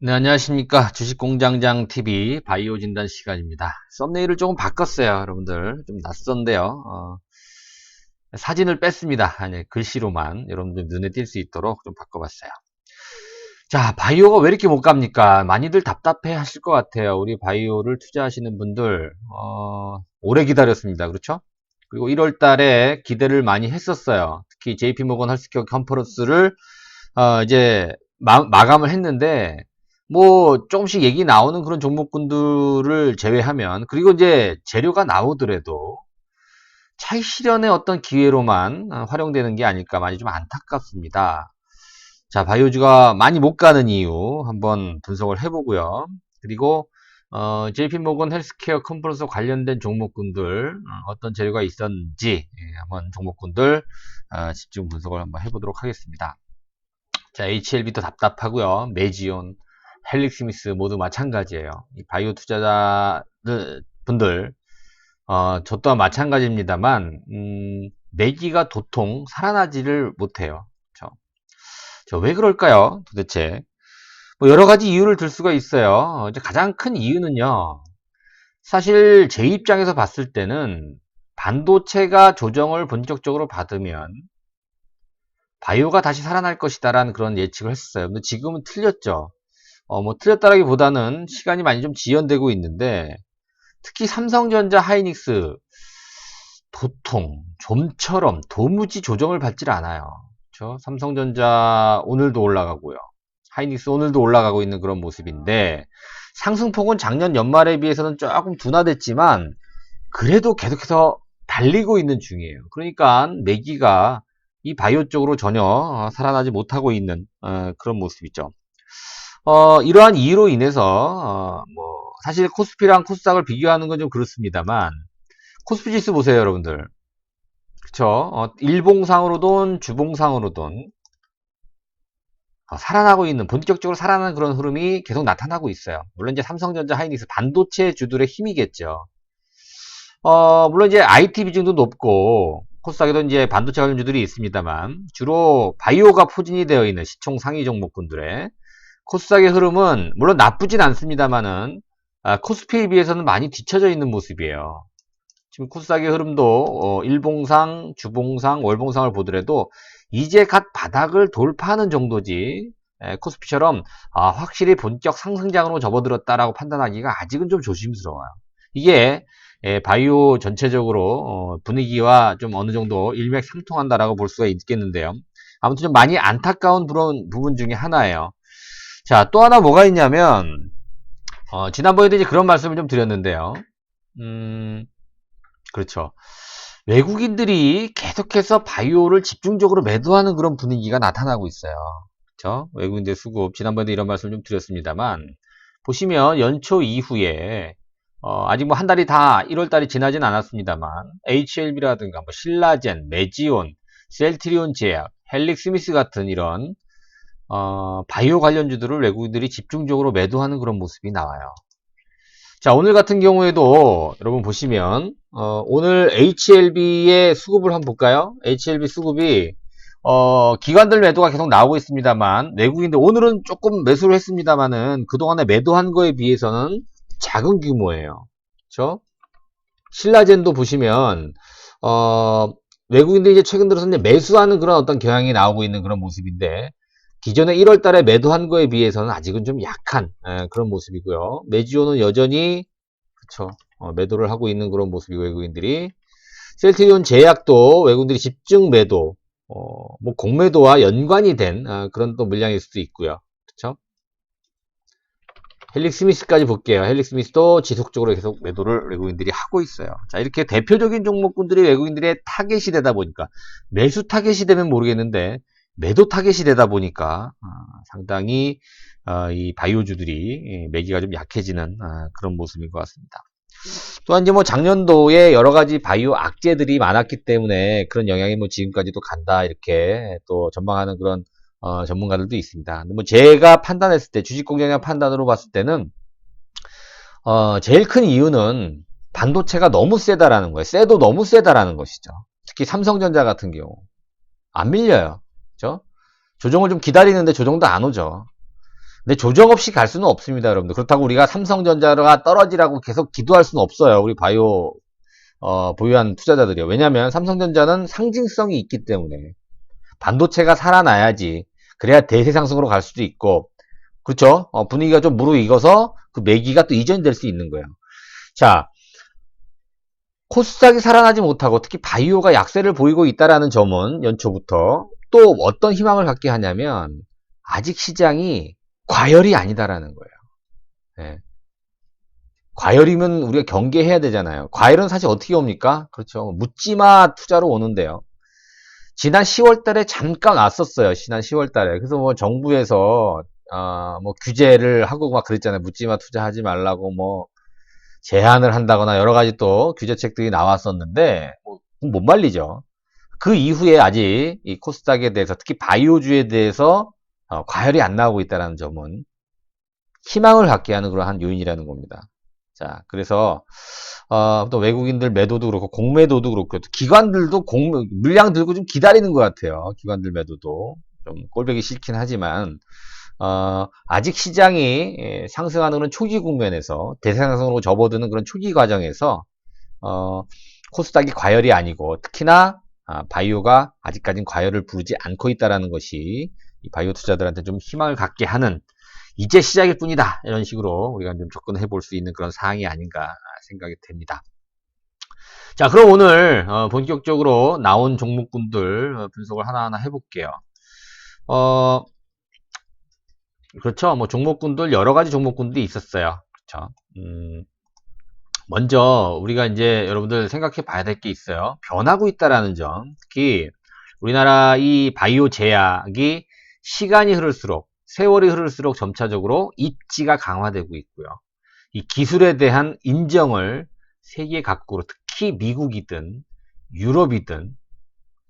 네, 안녕하십니까. 주식공장장 TV 바이오 진단 시간입니다. 썸네일을 조금 바꿨어요, 여러분들. 좀 낯선데요. 사진을 뺐습니다. 아니, 글씨로만 여러분들 눈에 띌 수 있도록 좀 바꿔봤어요. 자, 바이오가 왜 이렇게 못 갑니까? 많이들 답답해 하실 것 같아요. 우리 바이오를 투자하시는 분들, 오래 기다렸습니다. 그렇죠? 그리고 1월 달에 기대를 많이 했었어요. 특히 JP모건 헬스케어 컨퍼런스를, 이제, 마감을 했는데, 뭐, 조금씩 얘기 나오는 그런 종목군들을 제외하면, 그리고 이제 재료가 나오더라도, 차익 실현의 어떤 기회로만 활용되는 게 아닐까 많이 좀 안타깝습니다. 자, 바이오주가 많이 못 가는 이유 한번 분석을 해보고요. 그리고 JP모건 헬스케어 컨퍼런스 관련된 종목군들 어떤 재료가 있었는지 한번 종목군들 집중 분석을 한번 해보도록 하겠습니다. 자, HLB도 답답하고요. 메지온, 헬릭스미스 모두 마찬가지예요. 이 바이오 투자자들 분들 저 또한 마찬가지입니다만 매기가 도통 살아나지를 못해요. 왜 그럴까요? 도대체 뭐 여러 가지 이유를 들 수가 있어요. 이제 가장 큰 이유는요. 사실 제 입장에서 봤을 때는 반도체가 조정을 본격적으로 받으면 바이오가 다시 살아날 것이다라는 그런 예측을 했었어요. 근데 지금은 틀렸죠. 뭐 틀렸다라기보다는 시간이 많이 좀 지연되고 있는데 특히 삼성전자, 하이닉스 도통 좀처럼 도무지 조정을 받질 않아요. 그렇죠? 삼성전자 오늘도 올라가고요. 하이닉스 오늘도 올라가고 있는 그런 모습인데 상승폭은 작년 연말에 비해서는 조금 둔화됐지만 그래도 계속해서 달리고 있는 중이에요. 그러니까 매기가 이 바이오 쪽으로 전혀 살아나지 못하고 있는 그런 모습이죠. 이러한 이유로 인해서 뭐 사실 코스피랑 코스닥을 비교하는 건 좀 그렇습니다만 코스피 지수 보세요, 여러분들. 그쵸? 일봉상으로든 주봉상으로든 살아나고 있는, 본격적으로 살아나는 그런 흐름이 계속 나타나고 있어요. 물론 이제 삼성전자, 하이닉스 반도체 주들의 힘이겠죠. 물론 이제 IT 비중도 높고, 코스닥에도 이제 반도체 관련주들이 있습니다만, 주로 바이오가 포진이 되어 있는 시총 상위 종목군들의 코스닥의 흐름은 물론 나쁘진 않습니다만은, 코스피에 비해서는 많이 뒤처져 있는 모습이에요. 지금 코스닥의 흐름도 일봉상, 주봉상, 월봉상을 보더라도 이제 갓 바닥을 돌파하는 정도지 코스피처럼 확실히 본격 상승장으로 접어들었다라고 판단하기가 아직은 좀 조심스러워요. 이게 바이오 전체적으로 분위기와 좀 어느 정도 일맥상통한다라고 볼 수가 있겠는데요. 아무튼 좀 많이 안타까운 부분 중에 하나예요. 자, 또 하나 뭐가 있냐면 지난번에도 이제 그런 말씀을 좀 드렸는데요. 그렇죠. 외국인들이 계속해서 바이오를 집중적으로 매도하는 그런 분위기가 나타나고 있어요. 그렇죠? 외국인들 수급, 지난번에도 이런 말씀을 좀 드렸습니다만, 보시면 연초 이후에, 아직 뭐 한 달이 다 1월 달이 지나진 않았습니다만, HLB라든가, 뭐 신라젠, 메지온, 셀트리온 제약, 헬릭스미스 같은 이런, 바이오 관련주들을 외국인들이 집중적으로 매도하는 그런 모습이 나와요. 자, 오늘 같은 경우에도 여러분 보시면 오늘 HLB의 수급을 한번 볼까요? HLB 수급이 기관들 매도가 계속 나오고 있습니다만 외국인들 오늘은 조금 매수를 했습니다만은 그동안에 매도한 거에 비해서는 작은 규모예요. 그렇죠? 신라젠도 보시면 외국인들이 이제 최근 들어서 이제 매수하는 그런 어떤 경향이 나오고 있는 그런 모습인데 기존에 1월 달에 매도한 거에 비해서는 아직은 좀 약한 그런 모습이고요. 메지오는 여전히 그쵸 매도를 하고 있는 그런 모습이고 외국인들이 셀트리온 제약도 외국인들이 집중 매도 뭐 공매도와 연관이 된 그런 또 물량일 수도 있고요. 그쵸? 헬릭스미스까지 볼게요. 헬릭스미스도 지속적으로 계속 매도를 외국인들이 하고 있어요. 자, 이렇게 대표적인 종목군들이 외국인들의 타겟이 되다 보니까 매수 타겟이 되면 모르겠는데 매도 타겟이 되다 보니까 상당히 이 바이오주들이 매기가 좀 약해지는 그런 모습인 것 같습니다. 또한 이제 뭐 작년도에 여러 가지 바이오 악재들이 많았기 때문에 그런 영향이 뭐 지금까지도 간다 이렇게 또 전망하는 그런 전문가들도 있습니다. 뭐 제가 판단했을 때 주식공장의 판단으로 봤을 때는 제일 큰 이유는 반도체가 너무 세다라는 거예요. 세도 너무 세다라는 것이죠. 특히 삼성전자 같은 경우 안 밀려요. 그죠? 조정을 좀 기다리는데 조정도 안 오죠. 근데 조정 없이 갈 수는 없습니다, 여러분들. 그렇다고 우리가 삼성전자가 떨어지라고 계속 기도할 수는 없어요. 우리 바이오 보유한 투자자들이요. 왜냐하면 삼성전자는 상징성이 있기 때문에 반도체가 살아나야지. 그래야 대세 상승으로 갈 수도 있고, 그렇죠? 분위기가 좀 무르익어서 그 매기가 또 이전될 수 있는 거예요. 자, 코스닥이 살아나지 못하고 특히 바이오가 약세를 보이고 있다라는 점은 연초부터 또 어떤 희망을 갖게 하냐면 아직 시장이 과열이 아니다라는 거예요. 예. 과열이면 우리가 경계해야 되잖아요. 과열은 사실 어떻게 옵니까? 그렇죠. 묻지마 투자로 오는데요. 지난 10월 달에 잠깐 왔었어요. 지난 10월 달에. 그래서 뭐 정부에서 뭐 규제를 하고 막 그랬잖아요. 묻지마 투자하지 말라고 뭐 제한을 한다거나 여러 가지 또 규제책들이 나왔었는데 못 말리죠. 그 이후에 아직 이 코스닥에 대해서 특히 바이오주에 대해서 과열이 안 나오고 있다는 점은 희망을 갖게 하는 그러한 요인이라는 겁니다. 자, 그래서 또 외국인들 매도도 그렇고 공매도도 그렇고 기관들도 물량 들고 좀 기다리는 것 같아요. 기관들 매도도 좀 꼴보기 싫긴 하지만 아직 시장이 상승하는 그런 초기 국면에서 대상승으로 접어드는 그런 초기 과정에서 코스닥이 과열이 아니고 특히나 바이오가 아직까지는 과열을 부르지 않고 있다는 것이 이 바이오 투자들한테 좀 희망을 갖게 하는 이제 시작일 뿐이다. 이런 식으로 우리가 좀 접근해 볼 수 있는 그런 사항이 아닌가 생각이 됩니다. 자, 그럼 오늘 본격적으로 나온 종목군들 분석을 하나하나 해볼게요. 그렇죠. 뭐 종목군들 여러 가지 종목군들이 있었어요. 그렇죠. 먼저 우리가 이제 여러분들 생각해 봐야 될 게 있어요. 변하고 있다라는 점. 특히 우리나라 이 바이오 제약이 시간이 흐를수록 세월이 흐를수록 점차적으로 입지가 강화되고 있고요. 이 기술에 대한 인정을 세계 각국으로 특히 미국이든 유럽이든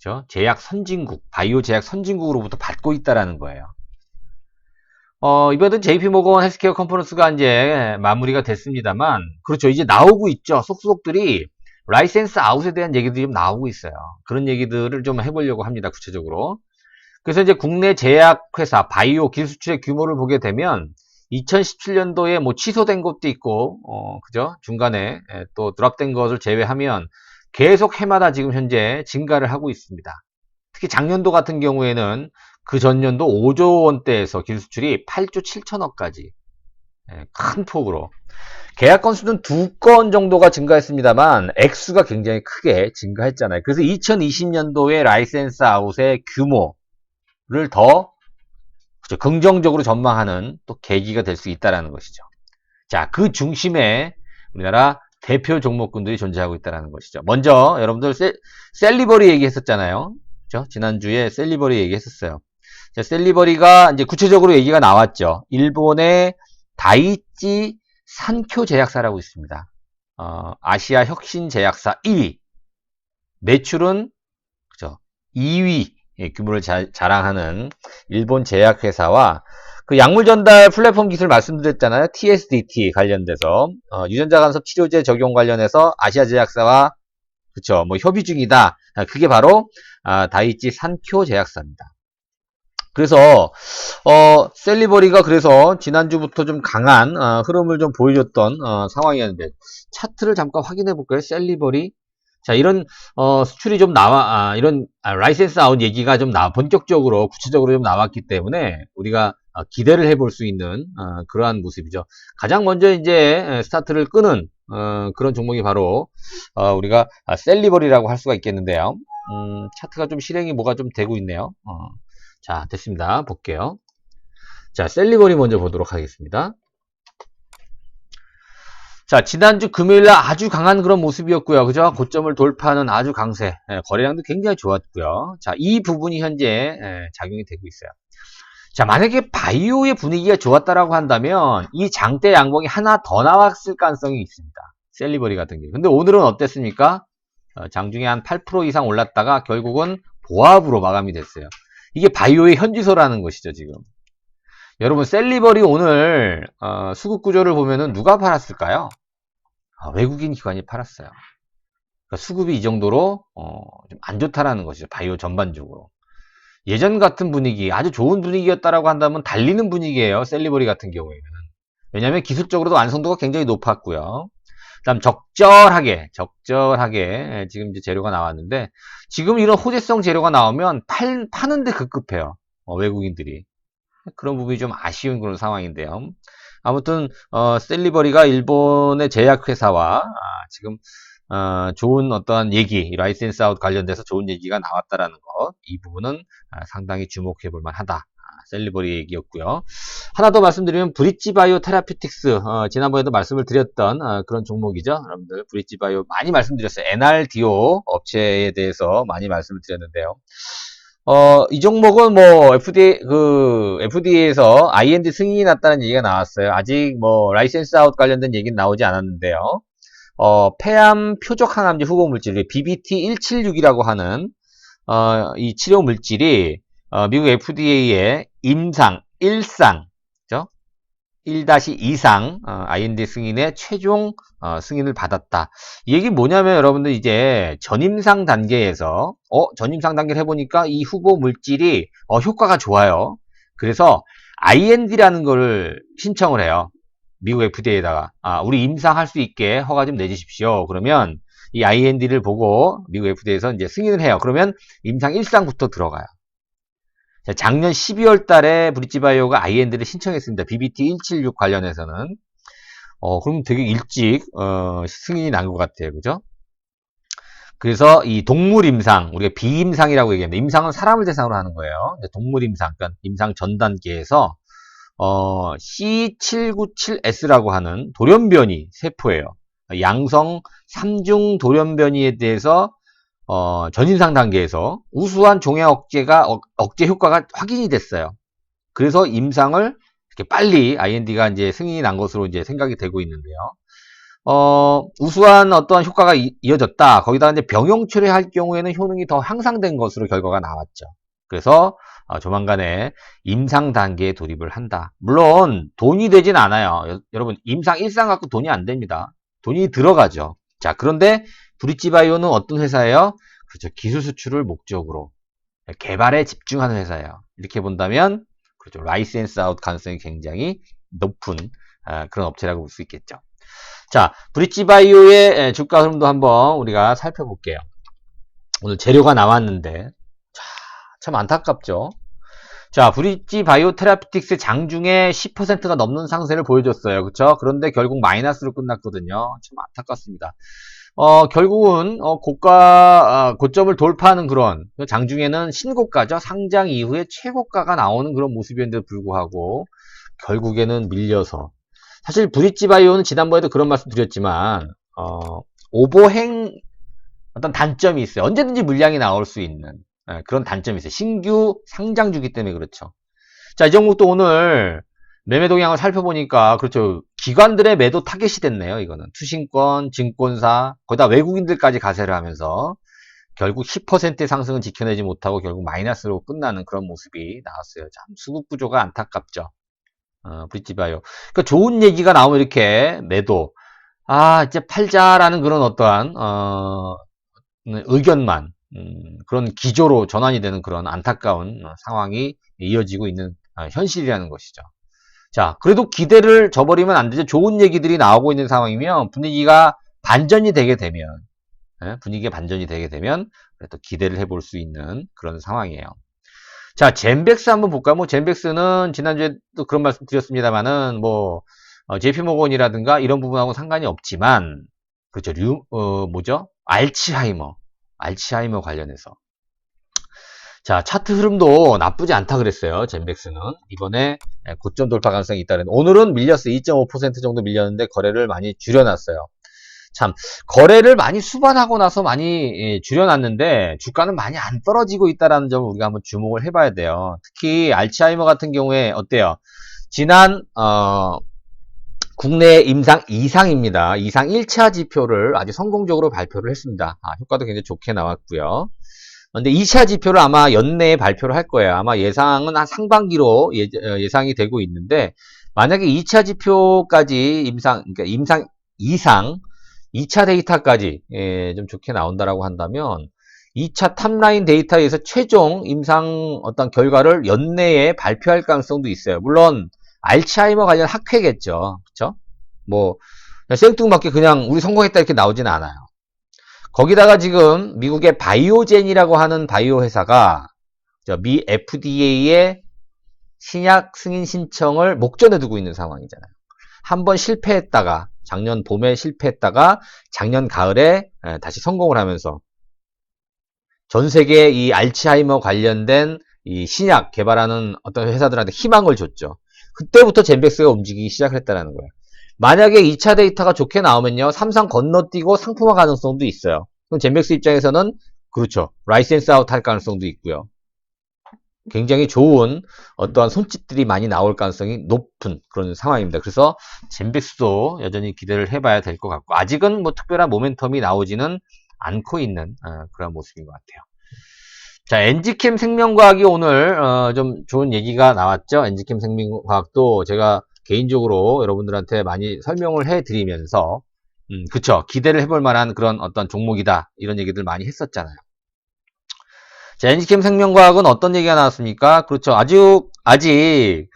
그렇죠? 제약 선진국, 바이오 제약 선진국으로부터 받고 있다라는 거예요. 이번에도 JP모건 헬스케어 컨퍼런스가 이제 마무리가 됐습니다만, 그렇죠. 이제 나오고 있죠. 속속들이 라이센스 아웃에 대한 얘기들이 좀 나오고 있어요. 그런 얘기들을 좀 해보려고 합니다. 구체적으로. 그래서 이제 국내 제약회사, 바이오 기술출의 규모를 보게 되면 2017년도에 뭐 취소된 것도 있고, 그죠? 중간에 또 드랍된 것을 제외하면 계속 해마다 지금 현재 증가를 하고 있습니다. 특히 작년도 같은 경우에는 그 전년도 5조 원대에서 기술출이 8조 7천억까지 큰 폭으로 계약 건수는 2건 정도가 증가했습니다만 액수가 굉장히 크게 증가했잖아요. 그래서 2020년도에 라이센스 아웃의 규모를 더 긍정적으로 전망하는 또 계기가 될 수 있다는 것이죠. 자, 그 중심에 우리나라 대표 종목군들이 존재하고 있다는 것이죠. 먼저 여러분들 셀리버리 얘기했었잖아요. 그렇죠? 지난주에 셀리버리 얘기했었어요. 자, 셀리버리가 이제 구체적으로 얘기가 나왔죠. 일본의 다이치 산쿄 제약사라고 있습니다. 아시아 혁신 제약사 1위. 매출은 그죠? 2위 규모를 자랑하는 일본 제약회사와 그 약물 전달 플랫폼 기술 말씀드렸잖아요. TSDT 관련돼서 유전자 간섭 치료제 적용 관련해서 아시아 제약사와 그쵸 뭐 협의 중이다. 그게 바로 다이치 산쿄 제약사입니다. 그래서 셀리버리가 그래서 지난주부터 좀 강한 흐름을 좀 보여줬던 상황이었는데 차트를 잠깐 확인해 볼까요? 셀리버리 자 이런 수출이 좀 나와 이런 라이센스 아웃 얘기가 좀 본격적으로 구체적으로 좀 나왔기 때문에 우리가 기대를 해볼 수 있는 그러한 모습이죠. 가장 먼저 이제 스타트를 끄는 그런 종목이 바로 우리가 셀리버리라고 할 수가 있겠는데요. 차트가 좀 실행이 뭐가 좀 되고 있네요. 자, 됐습니다. 볼게요. 자, 셀리버리 먼저 보도록 하겠습니다. 자, 지난주 금요일날 아주 강한 그런 모습이었고요. 그죠? 고점을 돌파하는 아주 강세. 거래량도 굉장히 좋았고요. 자, 이 부분이 현재 작용이 되고 있어요. 자, 만약에 바이오의 분위기가 좋았다라고 한다면 이 장대 양봉이 하나 더 나왔을 가능성이 있습니다. 셀리버리 같은 경우. 근데 오늘은 어땠습니까? 장중에 한 8% 이상 올랐다가 결국은 보합으로 마감이 됐어요. 이게 바이오의 현지소라는 것이죠, 지금. 여러분, 셀리버리 오늘 수급 구조를 보면은 누가 팔았을까요? 외국인 기관이 팔았어요. 그러니까 수급이 이 정도로 좀 안 좋다라는 것이죠. 바이오 전반적으로. 예전 같은 분위기, 아주 좋은 분위기였다라고 한다면 달리는 분위기예요. 셀리버리 같은 경우에는. 왜냐하면 기술적으로도 완성도가 굉장히 높았고요. 그다음 적절하게 지금 이제 재료가 나왔는데 지금 이런 호재성 재료가 나오면 파는데 급급해요. 외국인들이. 그런 부분이 좀 아쉬운 그런 상황인데요. 아무튼 셀리버리가 일본의 제약회사와 지금 좋은 어떠한 얘기, 라이센스 아웃 관련돼서 좋은 얘기가 나왔다라는 것, 이 부분은 상당히 주목해 볼 만하다. 셀리버리 얘기였고요. 하나 더 말씀드리면 브릿지 바이오 테라피틱스, 지난번에도 말씀을 드렸던 그런 종목이죠. 여러분들 브릿지 바이오 많이 말씀드렸어요. NRDO 업체에 대해서 많이 말씀을 드렸는데요. 이 종목은 뭐 FDA에서 IND 승인이 났다는 얘기가 나왔어요. 아직 뭐 라이센스 아웃 관련된 얘기는 나오지 않았는데요. 폐암 표적 항암제 후보 물질 BBT176이라고 하는 이 치료 물질이 미국 FDA의 임상 1상 1-2상 IND 승인의 최종 승인을 받았다. 이 얘기 뭐냐면 여러분들 이제 전임상 단계에서 전임상 단계를 해보니까 이 후보 물질이 효과가 좋아요. 그래서 IND라는 거를 신청을 해요. 미국 FDA에다가 우리 임상할 수 있게 허가 좀 내주십시오. 그러면 이 IND를 보고 미국 FDA에서 이제 승인을 해요. 그러면 임상 1상부터 들어가요. 작년 12월 달에 브릿지바이오가 IND를 신청했습니다. BBT176 관련해서는. 그럼 되게 일찍, 승인이 난 것 같아요. 그죠? 그래서 이 동물 임상, 우리가 비임상이라고 얘기합니다. 임상은 사람을 대상으로 하는 거예요. 동물 임상, 그러니까 임상 전 단계에서, C797S라고 하는 돌연변이 세포예요. 양성 3중 돌연변이에 대해서 전임상 단계에서 우수한 종양 억제 효과가 확인이 됐어요. 그래서 임상을 이렇게 빨리 IND가 이제 승인이 난 것으로 이제 생각이 되고 있는데요. 우수한 어떠한 효과가 이어졌다. 거기다 이제 병용 처리할 경우에는 효능이 더 향상된 것으로 결과가 나왔죠. 그래서 조만간에 임상 단계에 돌입을 한다. 물론 돈이 되진 않아요. 여러분 임상 1상 갖고 돈이 안 됩니다. 돈이 들어가죠. 자, 그런데 브릿지바이오는 어떤 회사예요? 그렇죠. 기술 수출을 목적으로 개발에 집중하는 회사예요. 이렇게 본다면 그렇죠. 라이센스 아웃 가능성이 굉장히 높은 그런 업체라고 볼 수 있겠죠. 자, 브릿지바이오의 주가 흐름도 한번 우리가 살펴볼게요. 오늘 재료가 나왔는데 참 안타깝죠. 자, 브릿지바이오 테라피틱스 장중에 10%가 넘는 상세를 보여줬어요. 그렇죠? 그런데 결국 마이너스로 끝났거든요. 참 안타깝습니다. 결국은 고점을 돌파하는 그런 장중에는 신고가죠. 상장 이후에 최고가가 나오는 그런 모습이었는데도 불구하고 결국에는 밀려서 사실 브릿지바이오는 지난번에도 그런 말씀 드렸지만 오버행 어떤 단점이 있어요. 언제든지 물량이 나올 수 있는 그런 단점이 있어요. 신규 상장주기 때문에 그렇죠. 자, 이 종목도 오늘 매매 동향을 살펴보니까 그렇죠. 기관들의 매도 타겟이 됐네요. 이거는 투신권, 증권사, 거기다 외국인들까지 가세를 하면서 결국 10%의 상승은 지켜내지 못하고 결국 마이너스로 끝나는 그런 모습이 나왔어요. 참 수급 구조가 안타깝죠. 브릿지바이오. 그러니까 좋은 얘기가 나오면 이렇게 매도. 이제 팔자라는 그런 어떠한 의견만 그런 기조로 전환이 되는 그런 안타까운 상황이 이어지고 있는 현실이라는 것이죠. 자, 그래도 기대를 저버리면 안 되죠. 좋은 얘기들이 나오고 있는 상황이면 분위기가 반전이 되게 되면 그래도 기대를 해볼 수 있는 그런 상황이에요. 자, 젠백스 한번 볼까요? 뭐 젠백스는 지난주에도 그런 말씀 드렸습니다만은 뭐 JP모건이라든가 이런 부분하고 상관이 없지만 그렇죠. 알츠하이머 관련해서. 자, 차트 흐름도 나쁘지 않다 그랬어요. 젠백스는 이번에 고점 돌파 가능성이 있다는. 오늘은 밀렸어요. 2.5% 정도 밀렸는데 거래를 많이 줄여놨어요. 참 거래를 많이 수반하고 나서 많이 줄여놨는데 주가는 많이 안 떨어지고 있다는 점을 우리가 한번 주목을 해봐야 돼요. 특히 알츠하이머 같은 경우에 어때요? 지난 국내 임상 2상입니다. 이상 1차 지표를 아주 성공적으로 발표를 했습니다. 효과도 굉장히 좋게 나왔고요. 근데 2차 지표를 아마 연내에 발표를 할 거예요. 아마 예상은 한 상반기로 예상이 되고 있는데 만약에 2차 지표까지 그러니까 임상 2상 2차 데이터까지 좀 좋게 나온다라고 한다면 2차 탑라인 데이터에서 최종 임상 어떤 결과를 연내에 발표할 가능성도 있어요. 물론 알츠하이머 관련 학회겠죠. 그쵸? 뭐 생뚱맞게 그냥 우리 성공했다 이렇게 나오지는 않아요. 거기다가 지금 미국의 바이오젠이라고 하는 바이오 회사가 미 FDA의 신약 승인 신청을 목전에 두고 있는 상황이잖아요. 한번 실패했다가 작년 봄에 실패했다가 작년 가을에 다시 성공을 하면서 전 세계 이 알츠하이머 관련된 이 신약 개발하는 어떤 회사들한테 희망을 줬죠. 그때부터 젠백스가 움직이기 시작했다는 거예요. 만약에 2차 데이터가 좋게 나오면요, 삼성 건너뛰고 상품화 가능성도 있어요. 그럼 젠백스 입장에서는 그렇죠, 라이센스 아웃 할 가능성도 있고요. 굉장히 좋은 어떠한 손짓들이 많이 나올 가능성이 높은 그런 상황입니다. 그래서 젠백스도 여전히 기대를 해봐야 될 것 같고, 아직은 뭐 특별한 모멘텀이 나오지는 않고 있는 그런 모습인 것 같아요. 자, 엔지캠 생명과학이 오늘 좀 좋은 얘기가 나왔죠. 엔지캠 생명과학도 제가 개인적으로 여러분들한테 많이 설명을 해드리면서 그쵸, 기대를 해볼 만한 그런 어떤 종목이다 이런 얘기들 많이 했었잖아요. 자, 엔지캠 생명과학은 어떤 얘기가 나왔습니까? 그렇죠, 아직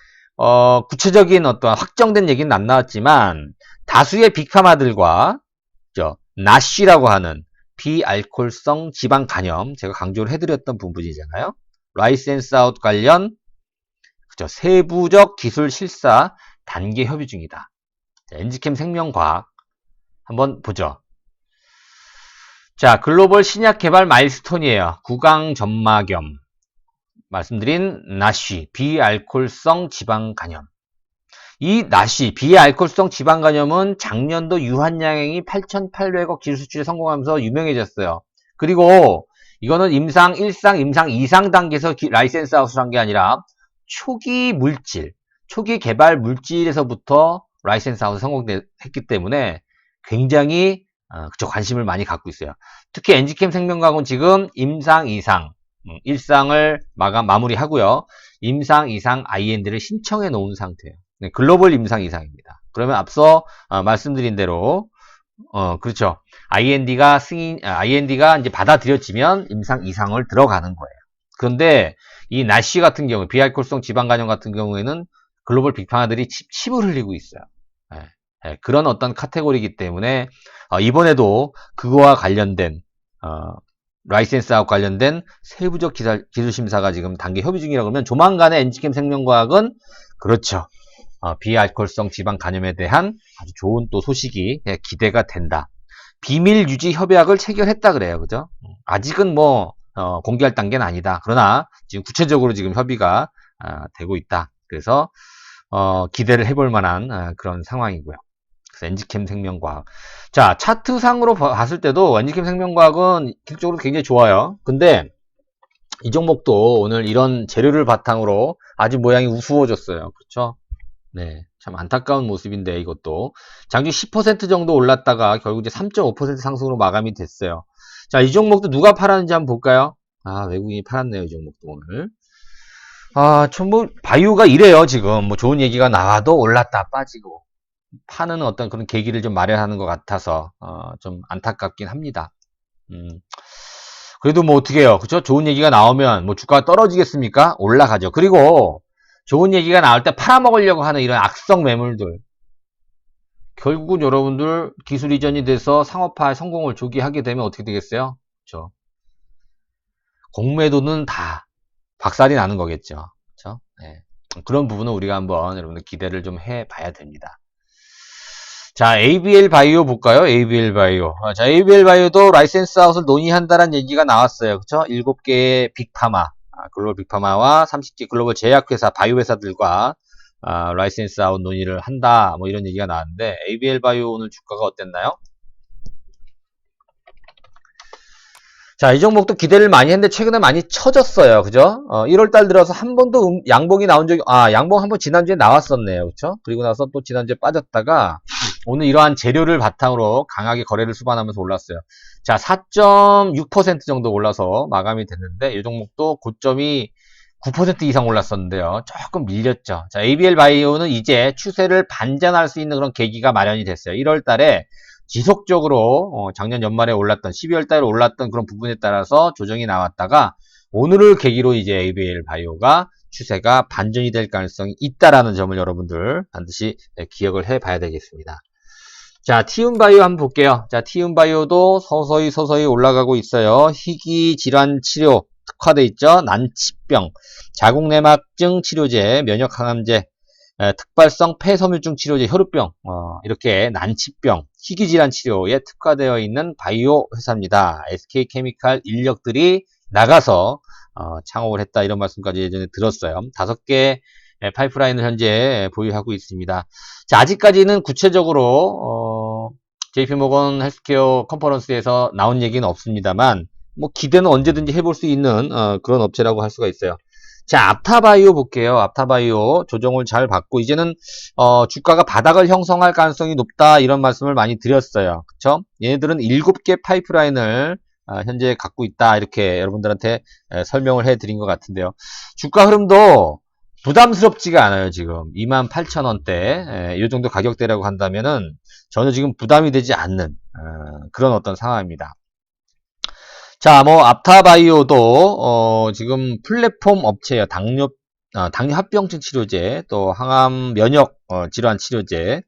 구체적인 어떤 확정된 얘기는 안 나왔지만 다수의 빅파마들과 나쉬라고 하는 비알코올성 지방 간염, 제가 강조를 해드렸던 부분이잖아요. 라이센스 아웃 관련 세부적 기술 실사 단계 협의 중이다. 자, 엔지캠 생명과학 한번 보죠. 자, 글로벌 신약 개발 마일스톤이에요. 구강 점막염, 말씀드린 나쉬, 비알코올성 지방 간염. 이 나쉬, 비알코올성 지방 간염은 작년도 유한양행이 8,800억 기술 수출에 성공하면서 유명해졌어요. 그리고 이거는 임상 1상, 임상 2상 단계에서 라이센스 아웃을 한 게 아니라 초기 물질, 초기 개발 물질에서부터 라이센스 아웃을 성공했기 때문에 굉장히 관심을 많이 갖고 있어요. 특히 엔지캠 생명과학은 지금 임상 2상, 1상을 마무리하고요. 임상 2상 IND를 신청해 놓은 상태예요. 네, 글로벌 임상 이상입니다. 그러면 앞서 말씀드린 대로 그렇죠, IND가 이제 받아들여지면 임상 이상을 들어가는 거예요. 그런데 이 나쉬 같은 경우, 비알코올성 지방간염 같은 경우에는 글로벌 빅파마들이 침을 흘리고 있어요. 그런 어떤 카테고리이기 때문에 이번에도 그거와 관련된 라이센스 아웃 관련된 세부적 기술 심사가 지금 단계 협의 중이라고 하면 조만간에 엔지캠 생명과학은 그렇죠, 비알코올성 지방 간염에 대한 아주 좋은 또 소식이 기대가 된다. 비밀 유지 협약을 체결했다 그래요. 그죠? 아직은 뭐 공개할 단계는 아니다. 그러나 지금 구체적으로 지금 협의가 되고 있다. 그래서 기대를 해볼 만한 그런 상황이고요. 그래서 엔지캠 생명과학. 자, 차트상으로 봤을 때도 엔지캠 생명과학은 기술적으로 굉장히 좋아요. 근데 이 종목도 오늘 이런 재료를 바탕으로 아주 모양이 우스워졌어요. 그렇죠? 네, 참 안타까운 모습인데 이것도 장중 10% 정도 올랐다가 결국 이제 3.5% 상승으로 마감이 됐어요. 자, 이 종목도 누가 팔았는지 한번 볼까요? 외국인이 팔았네요, 이 종목도 오늘. 참 뭐 바이오가 이래요. 지금 뭐 좋은 얘기가 나와도 올랐다 빠지고 파는 어떤 그런 계기를 좀 마련하는 것 같아서 좀 안타깝긴 합니다. 그래도 뭐 어떻게 해요, 그쵸? 좋은 얘기가 나오면 뭐 주가가 떨어지겠습니까? 올라가죠. 그리고 좋은 얘기가 나올 때 팔아먹으려고 하는 이런 악성 매물들, 결국은 여러분들 기술 이전이 돼서 상업화 성공을 조기하게 되면 어떻게 되겠어요? 그렇죠? 공매도는 다 박살이 나는 거겠죠. 그렇죠? 네. 그런 부분은 우리가 한번 여러분들 기대를 좀 해봐야 됩니다. 자, ABL 바이오 볼까요? ABL 바이오. 자, ABL 바이오도 라이센스 아웃을 논의한다는 얘기가 나왔어요. 그렇죠? 7개의 빅파마, 글로벌 빅파마와 30개 글로벌 제약회사, 바이오 회사들과 라이센스 아웃 논의를 한다. 뭐 이런 얘기가 나왔는데, ABL 바이오 오늘 주가가 어땠나요? 자, 이 종목도 기대를 많이 했는데 최근에 많이 처졌어요. 그죠? 1월달 들어서 한 번도 양봉이 나온 적이, 양봉 한 번 지난주에 나왔었네요. 그쵸? 그리고 나서 또 지난주에 빠졌다가 오늘 이러한 재료를 바탕으로 강하게 거래를 수반하면서 올랐어요. 자, 4.6% 정도 올라서 마감이 됐는데 이 종목도 고점이 9% 이상 올랐었는데요. 조금 밀렸죠. 자, ABL 바이오는 이제 추세를 반전할 수 있는 그런 계기가 마련이 됐어요. 1월 달에 지속적으로 작년 연말에 올랐던 12월 달에 올랐던 그런 부분에 따라서 조정이 나왔다가 오늘을 계기로 이제 ABL 바이오가 추세가 반전이 될 가능성이 있다라는 점을 여러분들 반드시 기억을 해 봐야 되겠습니다. 자, 티움바이오 한번 볼게요. 자, 티움바이오도 서서히 올라가고 있어요. 희귀 질환 치료 특화돼 있죠. 난치병, 자궁내막증 치료제, 면역항암제, 특발성 폐섬유증 치료제, 혈우병, 이렇게 난치병, 희귀질환 치료에 특화되어 있는 바이오 회사입니다. SK케미칼 인력들이 나가서 창업을 했다 이런 말씀까지 예전에 들었어요. 5개 파이프라인을 현재 보유하고 있습니다. 자, 아직까지는 구체적으로 JP모건 헬스케어 컨퍼런스에서 나온 얘기는 없습니다만 뭐 기대는 언제든지 해볼 수 있는 그런 업체라고 할 수가 있어요. 자, 앞타바이오 볼게요. 앞타바이오 조정을 잘 받고 이제는 주가가 바닥을 형성할 가능성이 높다 이런 말씀을 많이 드렸어요. 그쵸? 얘네들은 7개 파이프라인을 현재 갖고 있다 이렇게 여러분들한테 설명을 해드린 것 같은데요. 주가 흐름도 부담스럽지가 않아요. 지금 28,000원대 이 정도 가격대라고 한다면은 전혀 지금 부담이 되지 않는 그런 어떤 상황입니다. 자, 뭐 앞타바이오도 지금 플랫폼 업체예요. 당뇨 합병증 치료제, 또 항암 면역 질환 치료제.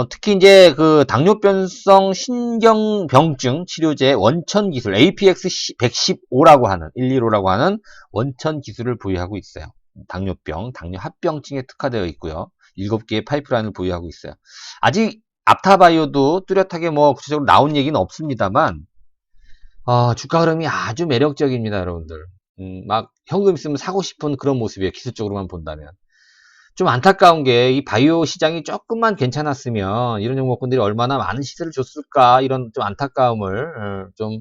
특히 이제 그 당뇨병성 신경병증 치료제 원천 기술 APX115라고 하는 115라고 하는 원천 기술을 보유하고 있어요. 당뇨병, 당뇨 합병증에 특화되어 있고요. 7개의 파이프라인을 보유하고 있어요. 아직 앞타바이오도 뚜렷하게 뭐 구체적으로 나온 얘기는 없습니다만 주가 흐름이 아주 매력적입니다, 여러분들. 막 현금 있으면 사고 싶은 그런 모습이에요. 기술적으로만 본다면. 좀 안타까운 게 이 바이오 시장이 조금만 괜찮았으면 이런 종목군들이 얼마나 많은 시세를 줬을까 이런 좀 안타까움을 좀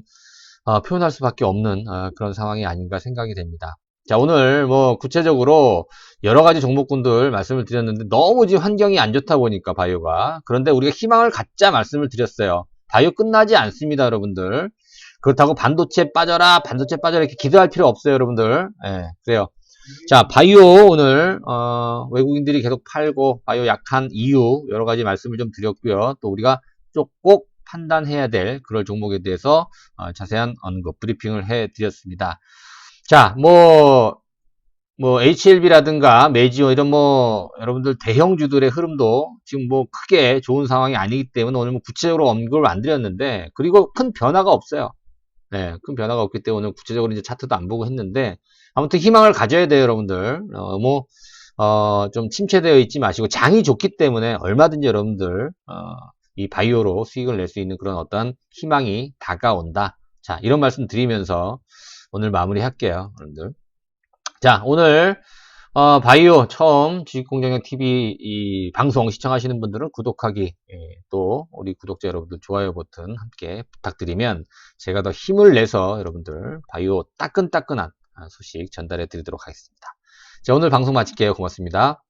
표현할 수밖에 없는 그런 상황이 아닌가 생각이 됩니다. 자, 오늘 뭐 구체적으로 여러 가지 종목군들 말씀을 드렸는데 너무 지금 환경이 안 좋다 보니까 바이오가 그런데 우리가 희망을 갖자 말씀을 드렸어요. 바이오 끝나지 않습니다, 여러분들. 그렇다고 반도체 빠져라 이렇게 기도할 필요 없어요, 여러분들. 예, 그래요. 자, 바이오 오늘 외국인들이 계속 팔고 바이오 약한 이유 여러 가지 말씀을 좀 드렸고요. 또 우리가 꼭 판단해야 될 그럴 종목에 대해서 자세한 언급 브리핑을 해 드렸습니다. 자, 뭐 HLB라든가 메지오 이런 뭐 여러분들 대형주들의 흐름도 지금 뭐 크게 좋은 상황이 아니기 때문에 오늘 뭐 구체적으로 언급을 안 드렸는데 그리고 큰 변화가 없어요. 네, 큰 변화가 없기 때문에 오늘 구체적으로 이제 차트도 안 보고 했는데 아무튼 희망을 가져야 돼요, 여러분들. 좀 침체되어 있지 마시고 장이 좋기 때문에 얼마든지 여러분들 이 바이오로 수익을 낼 수 있는 그런 어떤 희망이 다가온다. 자, 이런 말씀 드리면서 오늘 마무리할게요, 여러분들. 자, 오늘 바이오 처음 주식공장장 TV 이 방송 시청하시는 분들은 구독하기 또 우리 구독자 여러분들 좋아요 버튼 함께 부탁드리면 제가 더 힘을 내서 여러분들 바이오 따끈따끈한 소식 전달해 드리도록 하겠습니다. 자, 오늘 방송 마칠게요. 고맙습니다.